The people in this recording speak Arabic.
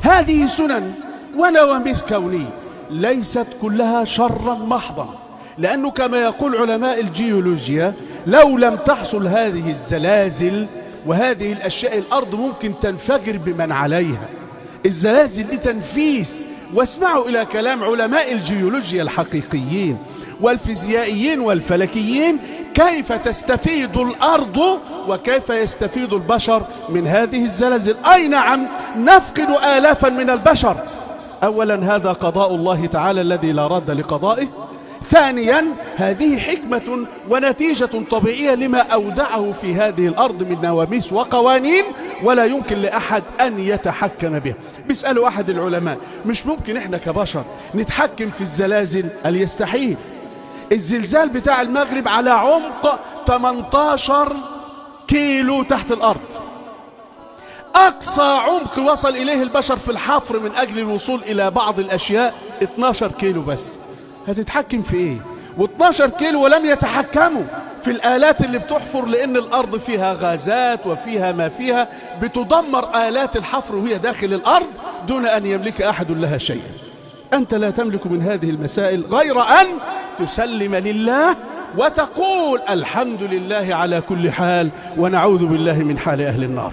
هذه سنن ونواميس كونية ليست كلها شرا محضا، لأنه كما يقول علماء الجيولوجيا لو لم تحصل هذه الزلازل وهذه الأشياء الأرض ممكن تنفجر بمن عليها. الزلازل دي تنفيس. واسمعوا إلى كلام علماء الجيولوجيا الحقيقيين والفيزيائيين والفلكيين كيف تستفيد الأرض وكيف يستفيد البشر من هذه الزلازل. أي نعم نفقد آلافا من البشر. أولا هذا قضاء الله تعالى الذي لا رد لقضائه. ثانيا هذه حكمة ونتيجة طبيعية لما أودعه في هذه الأرض من نواميس وقوانين ولا يمكن لأحد أن يتحكم بها. بيسألوا أحد العلماء مش ممكن إحنا كبشر نتحكم في الزلازل؟ قال يستحيل. الزلزال بتاع المغرب على عمق 18 كيلو تحت الأرض. أقصى عمق وصل إليه البشر في الحفر من أجل الوصول إلى بعض الأشياء 12 كيلو بس. هتتحكم في إيه؟ و12 كيلو ولم يتحكموا في الآلات اللي بتحفر، لأن الأرض فيها غازات وفيها ما فيها بتدمر آلات الحفر وهي داخل الأرض دون أن يملك أحد لها شيئا. أنت لا تملك من هذه المسائل غير أن تسلم لله وتقول الحمد لله على كل حال ونعوذ بالله من حال أهل النار.